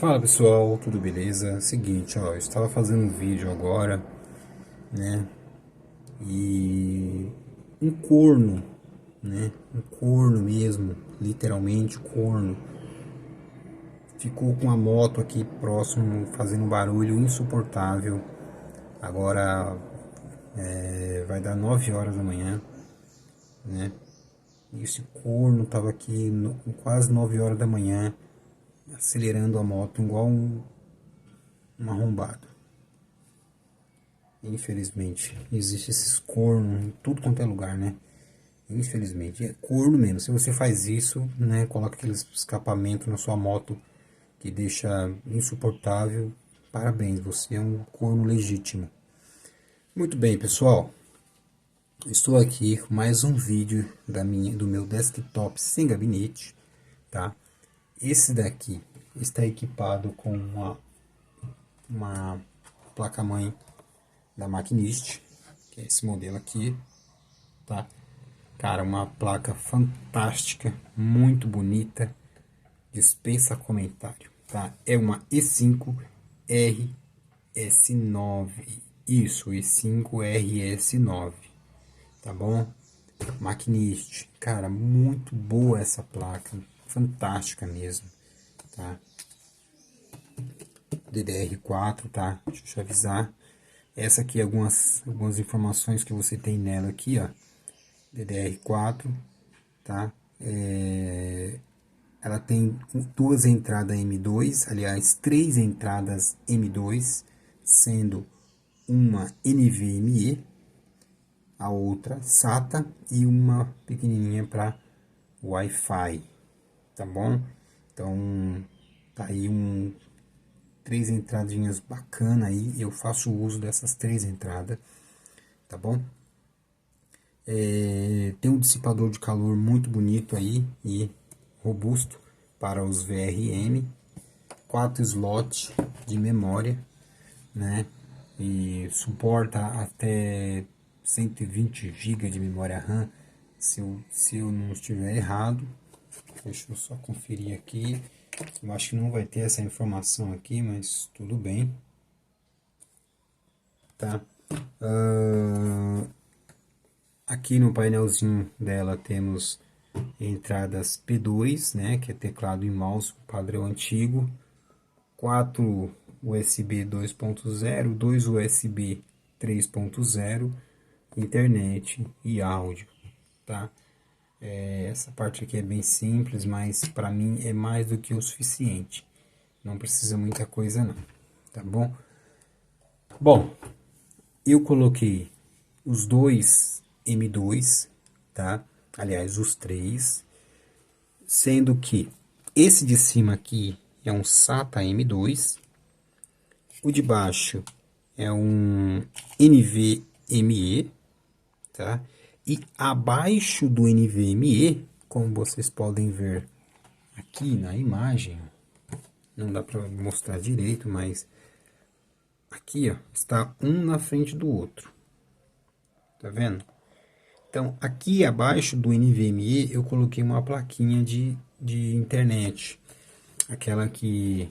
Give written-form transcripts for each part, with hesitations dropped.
Fala pessoal, tudo beleza? Seguinte, ó, eu estava fazendo um vídeo agora, né? E um corno, né? Um corno mesmo, literalmente corno, ficou com a moto aqui próximo, fazendo um barulho insuportável. Agora vai dar 9 horas da manhã, né? E esse corno tava aqui quase 9 horas da manhã, acelerando a moto igual um arrombado. Infelizmente, existe esses cornos em tudo quanto é lugar, né? Infelizmente, é corno mesmo. Se você faz isso, né, coloca aquele escapamento na sua moto que deixa insuportável, parabéns, você é um corno legítimo. Muito bem, pessoal. Estou aqui com mais um vídeo do meu desktop sem gabinete, tá? Esse daqui está equipado com uma placa-mãe da Maquinist, que é esse modelo aqui, tá? Cara, uma placa fantástica, muito bonita, dispensa comentário, tá? É uma E5RS9, isso, E5RS9, tá bom? Maquinist, cara, muito boa essa placa, fantástica mesmo, tá? DDR4, tá? Deixa eu te avisar. Essa aqui é algumas informações que você tem nela aqui, ó. DDR4, tá? Ela tem duas entradas M2, aliás, três entradas M2, sendo uma NVMe, a outra SATA e uma pequenininha para Wi-Fi, tá bom? Então, tá aí três entradinhas bacana aí, eu faço uso dessas três entradas, tá bom? Tem um dissipador de calor muito bonito aí e robusto para os VRM, 4 slots de memória, né? E suporta até 120 GB de memória RAM, se eu não estiver errado. Deixa eu só conferir aqui. Eu acho que não vai ter essa informação aqui, mas tudo bem. Tá? Aqui no painelzinho dela temos entradas P2, né, que é teclado e mouse padrão antigo, 4 USB 2.0, 2 USB 3.0, internet e áudio, tá? Essa parte aqui é bem simples, mas para mim é mais do que o suficiente. Não precisa muita coisa não, tá bom? Bom, eu coloquei os dois M2, tá? Aliás, os três, sendo que esse de cima aqui é um SATA M2, o de baixo é um NVMe, tá? E abaixo do NVMe, como vocês podem ver aqui na imagem, não dá para mostrar direito, mas aqui, ó, está um na frente do outro, tá vendo? Então, aqui abaixo do NVMe eu coloquei uma plaquinha de internet, aquela que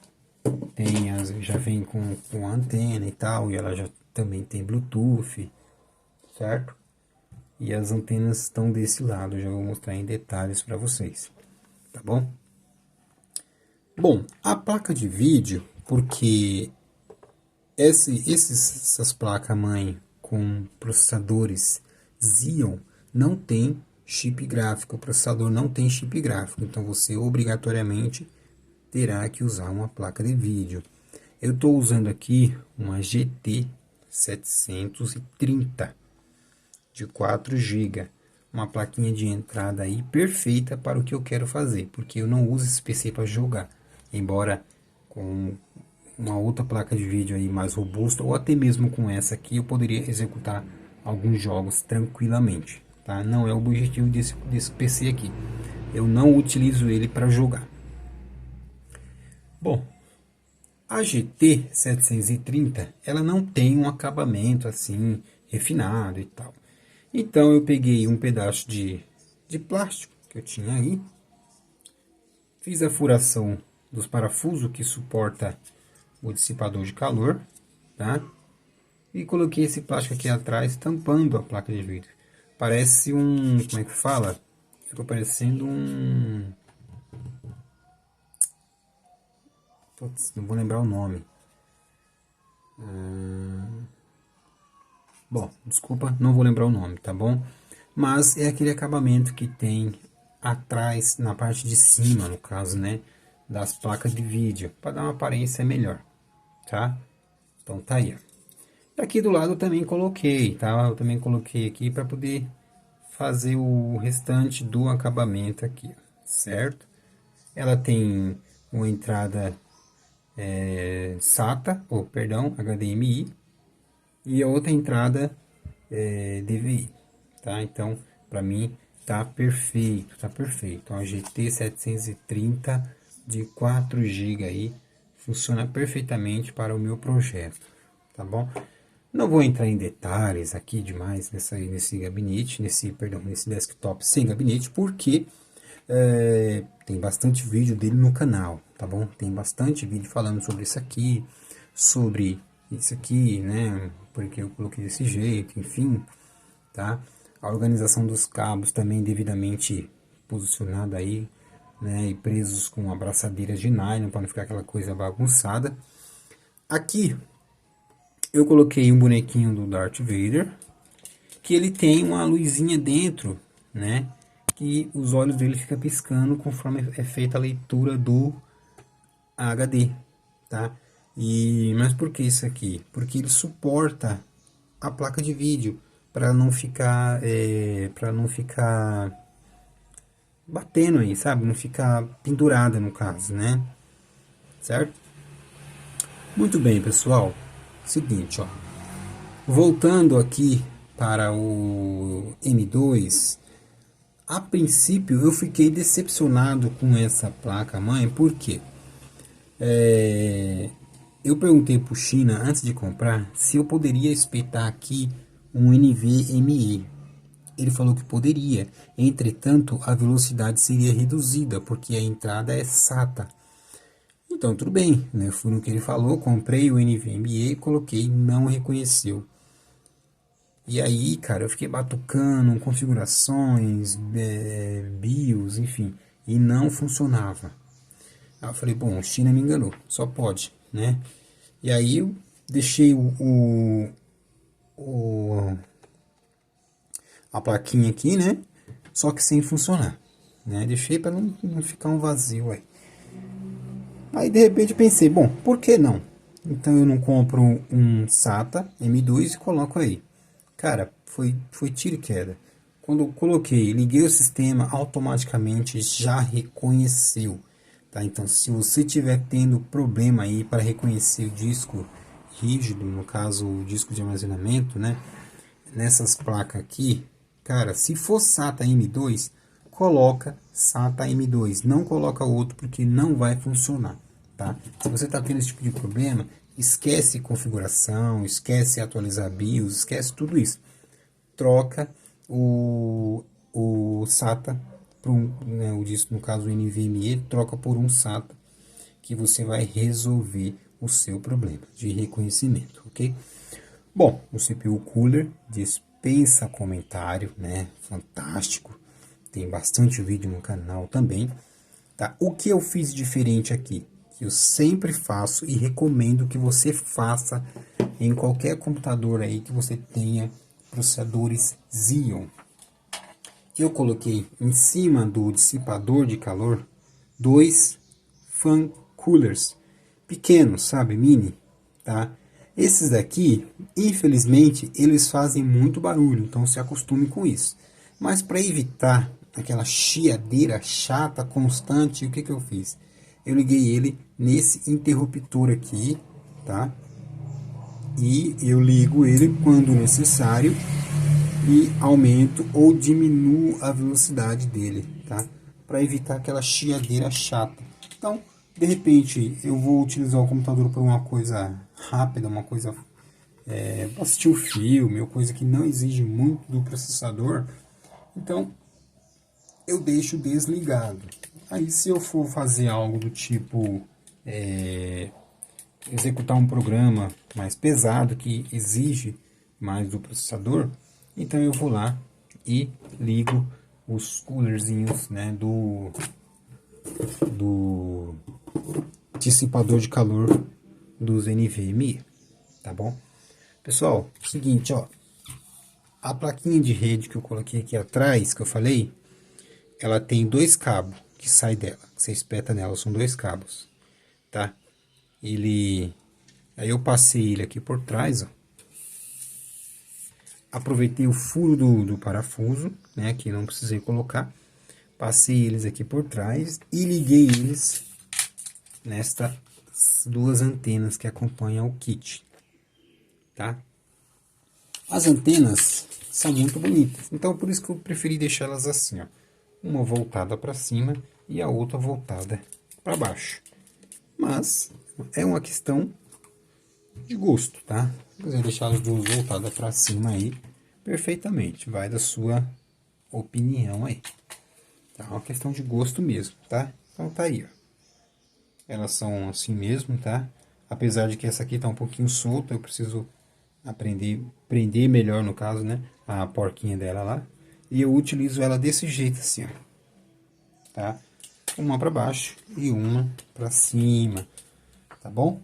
já vem com antena e tal, e ela já também tem Bluetooth, certo? E as antenas estão desse lado, eu já vou mostrar em detalhes para vocês, tá bom? Bom, a placa de vídeo, porque essas placas-mãe com processadores Xeon não tem chip gráfico, o processador não tem chip gráfico, então você obrigatoriamente terá que usar uma placa de vídeo. Eu estou usando aqui uma GT 730 de 4 GB, uma plaquinha de entrada aí perfeita para o que eu quero fazer, porque eu não uso esse PC para jogar, embora com uma outra placa de vídeo aí mais robusta, ou até mesmo com essa aqui, eu poderia executar alguns jogos tranquilamente, tá? Não é o objetivo desse PC aqui, eu não utilizo ele para jogar. Bom, a GT 730, ela não tem um acabamento assim refinado e tal. Então eu peguei um pedaço de plástico que eu tinha aí, fiz a furação dos parafusos que suporta o dissipador de calor, tá? E coloquei esse plástico aqui atrás, tampando a placa de vídeo. Parece um, como é que fala? Ficou parecendo um... Putz, não vou lembrar o nome. Bom, desculpa, não vou lembrar o nome, tá bom? Mas é aquele acabamento que tem atrás, na parte de cima, no caso, né? Das placas de vídeo, para dar uma aparência melhor, tá? Então tá aí, ó. Aqui do lado eu também coloquei, tá? Eu também coloquei aqui para poder fazer o restante do acabamento aqui, certo? Ela tem uma entrada SATA, ou perdão, HDMI, e a outra entrada DVI, tá? Então, para mim, tá perfeito, tá perfeito. Uma GT 730 de 4 GB aí, funciona perfeitamente para o meu projeto, tá bom? Não vou entrar em detalhes aqui demais nesse gabinete, nesse desktop sem gabinete, porque tem bastante vídeo dele no canal, tá bom? Tem bastante vídeo falando sobre sobre isso aqui, né? Porque eu coloquei desse jeito, enfim, tá? A organização dos cabos também devidamente posicionada aí, né? E presos com abraçadeiras de nylon para não ficar aquela coisa bagunçada. Aqui eu coloquei um bonequinho do Darth Vader, que ele tem uma luzinha dentro, né? Que os olhos dele ficam piscando conforme é feita a leitura do HD, tá? Mas por que isso aqui? Porque ele suporta a placa de vídeo para não ficar batendo aí, sabe? Não ficar pendurada no caso, né? Certo? Muito bem, pessoal. Seguinte, ó. Voltando aqui para o M2, a princípio eu fiquei decepcionado com essa placa-mãe, porque eu perguntei para o China antes de comprar se eu poderia espetar aqui um NVMe. Ele falou que poderia, entretanto a velocidade seria reduzida, porque a entrada é SATA. Então tudo bem, né? Fui no que ele falou, comprei o NVMe, coloquei, não reconheceu. E aí, cara, eu fiquei batucando configurações, BIOS, enfim, e não funcionava. Aí eu falei, bom, o China me enganou, só pode, né? E aí eu deixei a plaquinha aqui, né? Só que sem funcionar, né? Deixei para não ficar um vazio aí. Aí de repente pensei, bom, por que não? Então eu não compro um SATA M2 e coloco aí. Cara, foi tiro e queda. Quando eu coloquei, liguei o sistema, automaticamente já reconheceu. Tá? Então, se você tiver tendo problema aí para reconhecer o disco rígido, no caso o disco de armazenamento, né? Nessas placas aqui, cara, se for SATA M2, coloca SATA M2, não coloca outro porque não vai funcionar, tá? Se você está tendo esse tipo de problema, esquece configuração, esquece atualizar BIOS, esquece tudo isso. Troca o SATA por né, o disco, no caso o NVMe, troca por um SATA que você vai resolver o seu problema de reconhecimento, ok? Bom, o CPU Cooler dispensa comentário, né? Fantástico. Tem bastante vídeo no canal também, tá? O que eu fiz diferente aqui, que eu sempre faço e recomendo que você faça em qualquer computador aí que você tenha processadores Xeon. Eu coloquei em cima do dissipador de calor dois fan coolers pequenos, sabe, mini, tá? Esses daqui, infelizmente, eles fazem muito barulho, então se acostume com isso. Mas para evitar aquela chiadeira chata, constante, o que que eu fiz? Eu liguei ele nesse interruptor aqui, tá? E eu ligo ele quando necessário e aumento ou diminuo a velocidade dele, tá? Para evitar aquela chiadeira chata. Então, de repente, eu vou utilizar o computador para uma coisa rápida, uma coisa para assistir um filme, ou coisa que não exige muito do processador. Então, eu deixo desligado. Aí se eu for fazer algo do tipo executar um programa mais pesado que exige mais do processador, então eu vou lá e ligo os coolerzinhos, né, do dissipador de calor dos NVMe, tá bom? Pessoal, seguinte, ó, a plaquinha de rede que eu coloquei aqui atrás, que eu falei, ela tem dois cabos que saem dela, que você espeta nela, são dois cabos, tá? Aí eu passei ele aqui por trás, ó. Aproveitei o furo do parafuso, né, que não precisei colocar. Passei eles aqui por trás e liguei eles nestas duas antenas que acompanham o kit, tá? As antenas são muito bonitas, então por isso que eu preferi deixá-las assim, ó. Uma voltada para cima e a outra voltada para baixo. Mas é uma questão de gosto, tá? Se quiser deixar as duas voltadas para cima aí, perfeitamente, vai da sua opinião aí. Tá? É uma questão de gosto mesmo, tá? Então tá aí, ó. Elas são assim mesmo, tá? Apesar de que essa aqui tá um pouquinho solta, eu preciso prender melhor no caso, né? A porquinha dela lá. E eu utilizo ela desse jeito assim, ó. Tá? Uma para baixo e uma para cima, tá bom?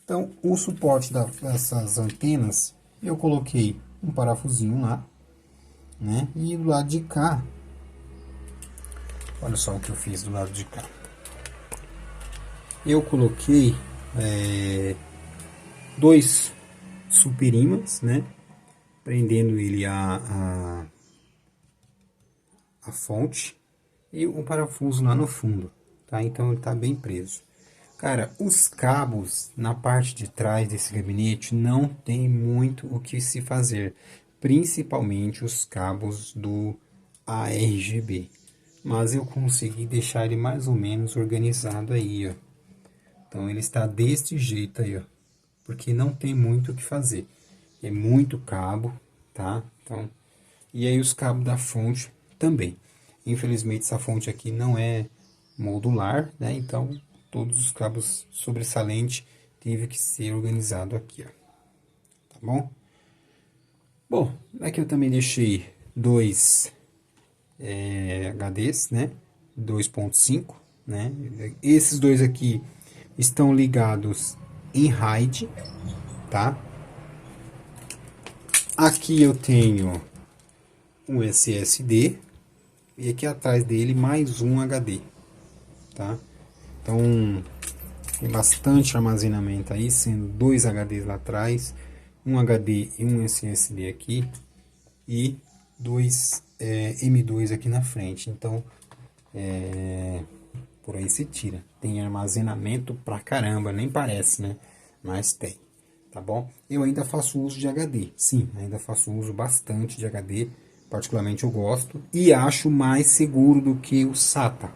Então, o suporte dessas antenas, eu coloquei um parafusinho lá, né? E do lado de cá, olha só o que eu fiz do lado de cá. Eu coloquei dois super ímãs, né? Prendendo ele a fonte e um parafuso lá no fundo, tá? Então ele tá bem preso. Cara, os cabos na parte de trás desse gabinete não tem muito o que se fazer, principalmente os cabos do ARGB. Mas eu consegui deixar ele mais ou menos organizado aí, ó. Então ele está desse jeito aí, ó, porque não tem muito o que fazer. É muito cabo, tá? Então, e aí os cabos da fonte também. Infelizmente essa fonte aqui não é modular, né? Então todos os cabos sobressalentes teve que ser organizado aqui, ó. Tá bom? Bom, aqui eu também deixei dois HDs, né? 2.5, né? Esses dois aqui estão ligados em RAID, tá? Aqui eu tenho um SSD e aqui atrás dele mais um HD, tá? Então tem bastante armazenamento aí, sendo dois HDs lá atrás, um HD e um SSD aqui e dois M2 aqui na frente. Então por aí se tira. Tem armazenamento pra caramba, nem parece, né? Mas tem, tá bom? Eu ainda faço uso de HD, sim, ainda faço uso bastante de HD, particularmente eu gosto e acho mais seguro do que o SATA.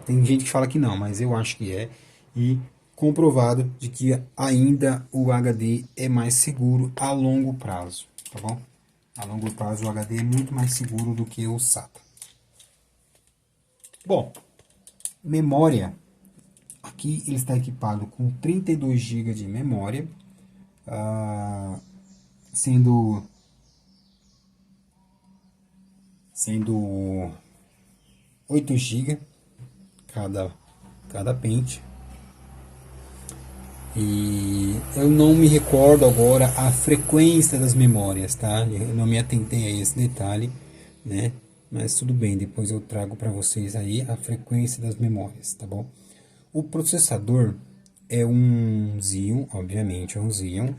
Tem gente que fala que não, mas eu acho que é, e comprovado de que ainda o HD é mais seguro a longo prazo, tá bom? A longo prazo o HD é muito mais seguro do que o SATA. Bom, memória. Aqui ele está equipado com 32 GB de memória, sendo 8 GB cada pente. E eu não me recordo agora a frequência das memórias, tá? Eu não me atentei a esse detalhe, né? Mas tudo bem, depois eu trago para vocês aí a frequência das memórias, tá bom? O processador é um Xeon, obviamente é um Xeon,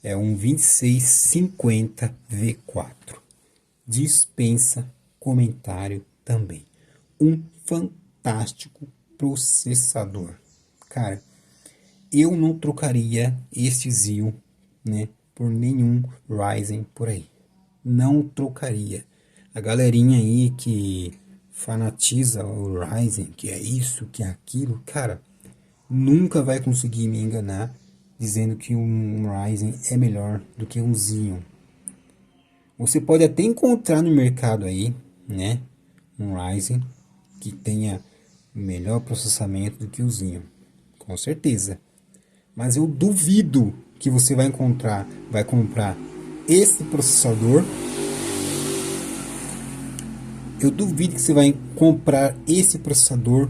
é um 2650V4. Dispensa comentário também. Um fantástico processador. Cara, eu não trocaria este Xeon, né, por nenhum Ryzen por aí. Não trocaria. A galerinha aí que fanatiza o Ryzen, que é isso, que é aquilo, cara, nunca vai conseguir me enganar dizendo que um Ryzen é melhor do que um Xeon. Você pode até encontrar no mercado aí, né, um Ryzen que tenha melhor processamento do que o Xeon, com certeza. Mas eu duvido que você vai comprar esse processador. Eu duvido que você vai comprar esse processador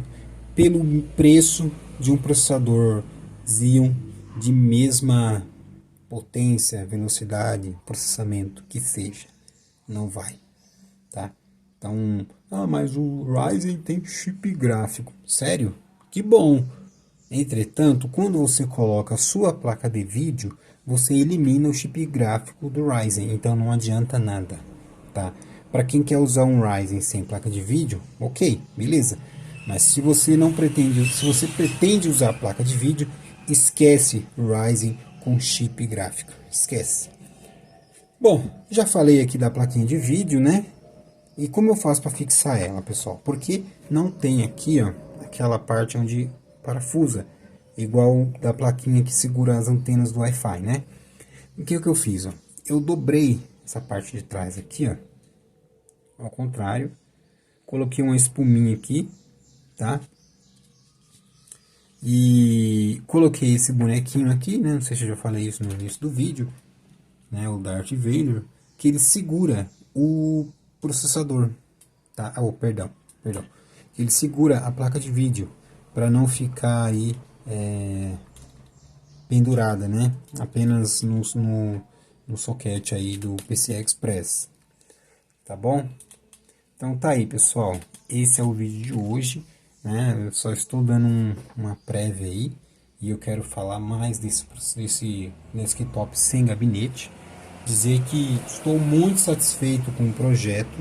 pelo preço de um processador Xeon de mesma potência, velocidade, processamento que seja. Não vai, tá? Então, mas o Ryzen tem chip gráfico. Sério? Que bom! Entretanto, quando você coloca a sua placa de vídeo, você elimina o chip gráfico do Ryzen, então não adianta nada, tá? Para quem quer usar um Ryzen sem placa de vídeo, ok, beleza. Mas se você pretende usar a placa de vídeo, esquece Ryzen com chip gráfico, esquece. Bom, já falei aqui da plaquinha de vídeo, né? E como eu faço para fixar ela, pessoal? Porque não tem aqui, ó, aquela parte onde parafusa, igual da plaquinha que segura as antenas do Wi-Fi, né? O que eu fiz, ó? Eu dobrei essa parte de trás aqui, ó, ao contrário, coloquei uma espuminha aqui, tá? E coloquei esse bonequinho aqui, né? Não sei se eu já falei isso no início do vídeo, né? O Darth Vader, que ele segura o processador, tá? Oh, perdão. Ele segura a placa de vídeo para não ficar aí pendurada, né? Apenas no soquete aí do PCI Express, tá bom? Então tá aí, pessoal, esse é o vídeo de hoje, né? Eu só estou dando uma prévia aí e eu quero falar mais desse desktop sem gabinete, dizer que estou muito satisfeito com o projeto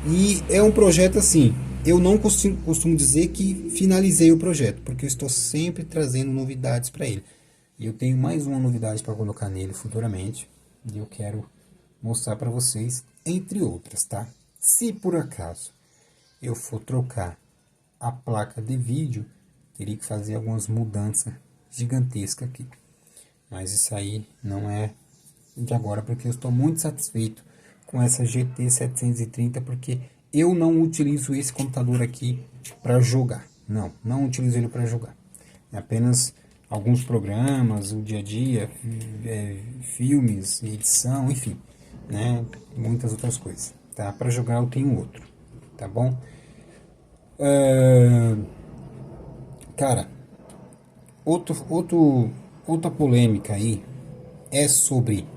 e é um projeto assim, eu não costumo dizer que finalizei o projeto, porque eu estou sempre trazendo novidades para ele. E eu tenho mais uma novidade para colocar nele futuramente e eu quero mostrar para vocês, entre outras, tá? Se por acaso eu for trocar a placa de vídeo, teria que fazer algumas mudanças gigantescas aqui. Mas isso aí não é de agora, porque eu estou muito satisfeito com essa GT 730, porque eu não utilizo esse computador aqui para jogar. Não utilizo ele para jogar. É apenas alguns programas, o dia a dia, filmes, edição, enfim, né? Muitas outras coisas. Tá? Para jogar eu tenho outro, tá bom? Cara, outra polêmica aí é sobre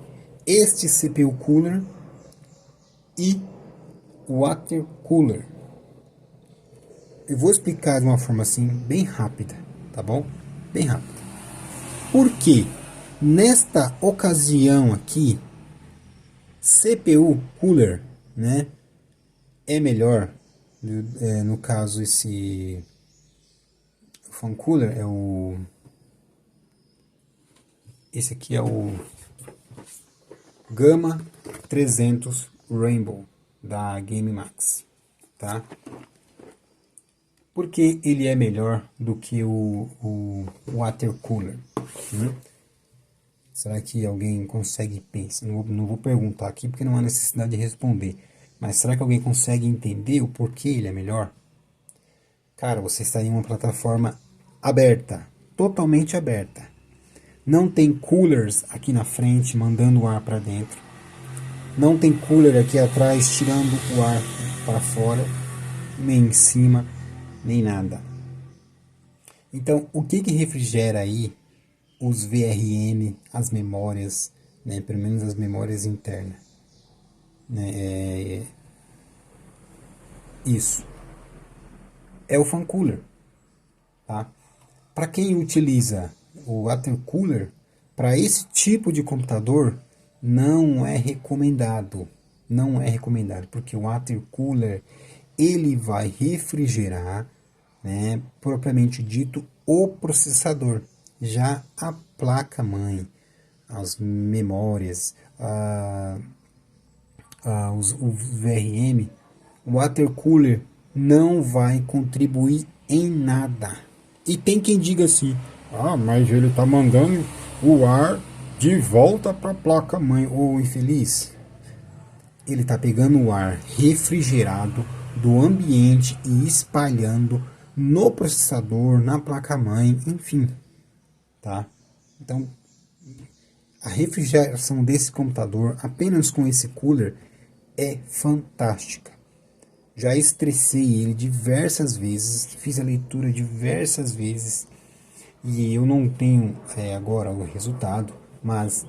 este CPU Cooler e o Water Cooler. Eu vou explicar de uma forma assim bem rápida, tá bom? Bem rápida. Por quê? Nesta ocasião aqui, CPU Cooler, né, é melhor, no caso esse Fan Cooler esse aqui é o Gamma 300 Rainbow da GameMax, tá? Porque ele é melhor do que o Water Cooler, né? Será que alguém consegue pensar? Não vou perguntar aqui porque não há necessidade de responder. Mas será que alguém consegue entender o porquê ele é melhor? Cara, você está em uma plataforma aberta, totalmente aberta. Não tem coolers aqui na frente mandando o ar para dentro. Não tem cooler aqui atrás tirando o ar para fora, nem em cima, nem nada. Então, o que refrigera aí os VRM, as memórias, né, pelo menos as memórias internas, né, isso é o fan cooler, tá? Para quem utiliza o water cooler, para esse tipo de computador não é recomendado, porque o water cooler ele vai refrigerar, né, propriamente dito, o processador. Já a placa-mãe, as memórias, o VRM, o water cooler não vai contribuir em nada. E tem quem diga assim, mas ele está mandando o ar de volta para a placa-mãe. Ô infeliz, ele está pegando o ar refrigerado do ambiente e espalhando no processador, na placa-mãe, enfim, tá? Então, a refrigeração desse computador, apenas com esse cooler, é fantástica. Já estressei ele diversas vezes, fiz a leitura diversas vezes e eu não tenho agora o resultado, mas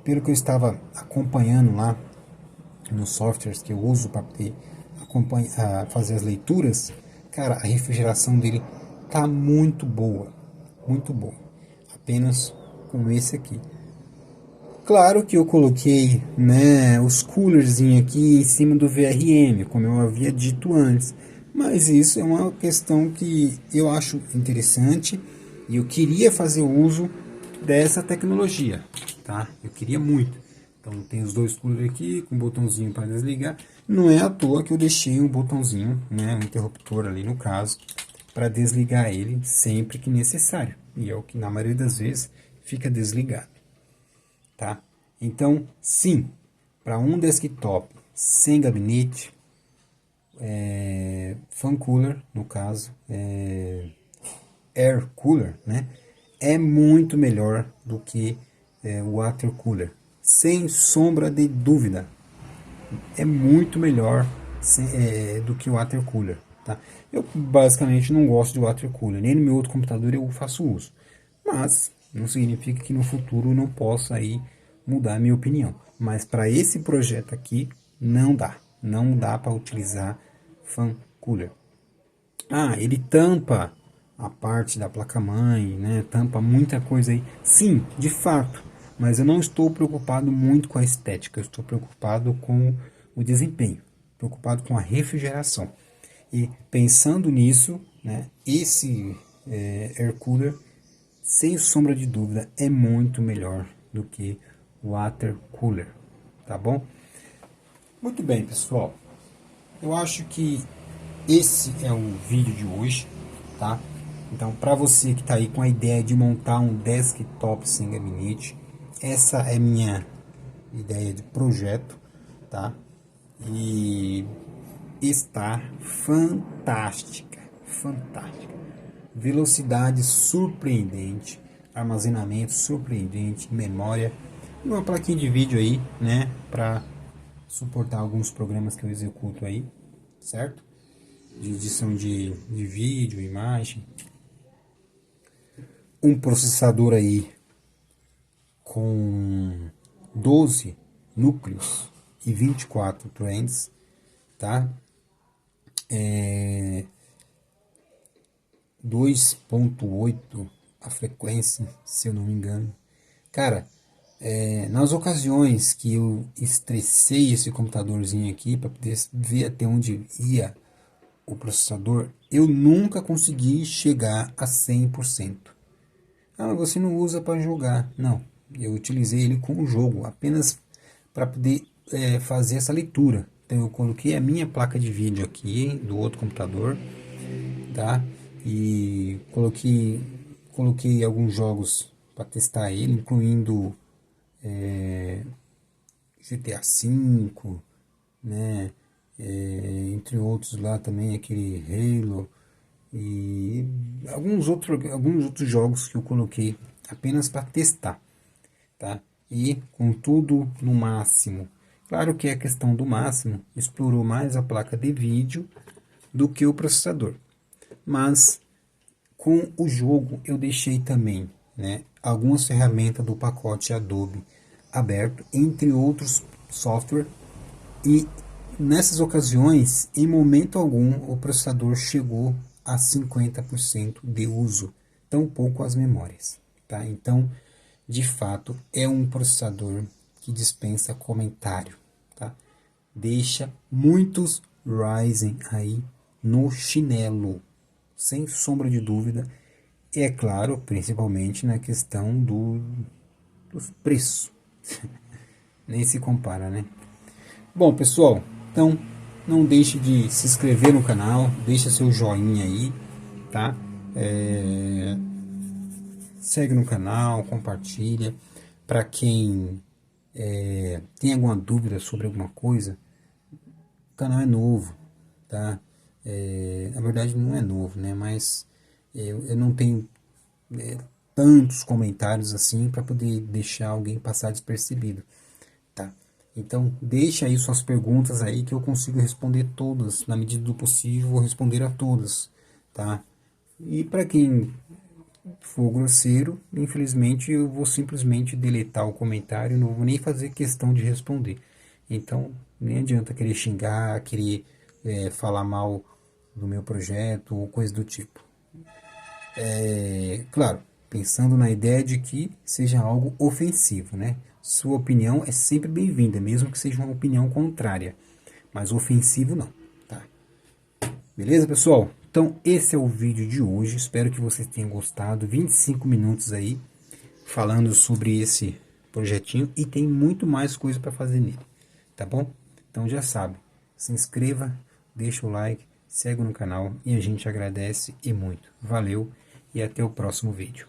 pelo que eu estava acompanhando lá nos softwares que eu uso para poder fazer as leituras, cara, a refrigeração dele tá muito boa, muito boa. Apenas com esse aqui. Claro que eu coloquei, né, os coolerzinhos aqui em cima do VRM, como eu havia dito antes. Mas isso é uma questão que eu acho interessante e eu queria fazer uso dessa tecnologia, tá? Eu queria muito. Então tem os dois coolers aqui com um botãozinho para desligar. Não é à toa que eu deixei um botãozinho, né, um interruptor ali no caso, para desligar ele sempre que necessário. E é o que na maioria das vezes fica desligado. Tá? Então, sim, para um desktop sem gabinete, fan cooler, no caso, air cooler, né? É muito melhor do que o water cooler, sem sombra de dúvida. É muito melhor do que o water cooler, tá? Eu basicamente não gosto de water cooler, nem no meu outro computador eu faço uso, mas não significa que no futuro eu não possa aí mudar a minha opinião. Mas para esse projeto aqui não dá para utilizar fan cooler. Ah, ele tampa a parte da placa-mãe, né? Tampa muita coisa aí. Sim, de fato. Mas eu não estou preocupado muito com a estética. Eu estou preocupado com o desempenho. Preocupado com a refrigeração. E pensando nisso, né? Esse air cooler, sem sombra de dúvida, é muito melhor do que o water cooler. Tá bom? Muito bem, pessoal. Eu acho que esse é o vídeo de hoje, tá? Então, para você que está aí com a ideia de montar um desktop sem gabinete, essa é minha ideia de projeto, tá? E está fantástica, fantástica. Velocidade surpreendente, armazenamento surpreendente, memória, e uma plaquinha de vídeo aí, né, para suportar alguns programas que eu executo aí, certo? De edição de vídeo, imagem. Um processador aí com 12 núcleos e 24 threads, tá? 2.8 a frequência, se eu não me engano. Cara, nas ocasiões que eu estressei esse computadorzinho aqui para poder ver até onde ia o processador, eu nunca consegui chegar a 100%. Ah, mas você não usa para jogar. Não, eu utilizei ele como jogo, apenas para poder fazer essa leitura. Então eu coloquei a minha placa de vídeo aqui do outro computador, tá? E coloquei alguns jogos para testar ele, incluindo GTA V, né? Entre outros lá também, aquele Halo e alguns outros jogos que eu coloquei apenas para testar, tá? E com tudo no máximo. Claro que a questão do máximo explorou mais a placa de vídeo do que o processador, mas com o jogo eu deixei também, né, algumas ferramentas do pacote Adobe aberto, entre outros software, e nessas ocasiões, em momento algum, o processador chegou a 50% de uso, tampouco as memórias, tá? Então, de fato, é um processador que dispensa comentário, tá? Deixa muitos Ryzen aí no chinelo, sem sombra de dúvida. E é claro, principalmente na questão dos preços. Nem se compara, né? Bom, pessoal, então não deixe de se inscrever no canal, deixa seu joinha aí, tá? Segue no canal, compartilha. Para quem tem alguma dúvida sobre alguma coisa, o canal é novo, tá? Na verdade não é novo, né? Mas eu não tenho tantos comentários assim para poder deixar alguém passar despercebido, tá? Então deixa aí suas perguntas aí que eu consigo responder todas, na medida do possível, vou responder a todas, tá? E para quem for grosseiro, infelizmente eu vou simplesmente deletar o comentário, não vou nem fazer questão de responder. Então, nem adianta querer xingar, querer falar mal do meu projeto ou coisa do tipo. Claro, pensando na ideia de que seja algo ofensivo, né? Sua opinião é sempre bem-vinda, mesmo que seja uma opinião contrária, mas ofensivo não, tá? Beleza, pessoal? Então, esse é o vídeo de hoje. Espero que vocês tenham gostado. 25 minutos aí falando sobre esse projetinho e tem muito mais coisa para fazer nele, tá bom? Então já sabe, se inscreva, deixa o like, segue no canal e a gente agradece e muito. Valeu e até o próximo vídeo.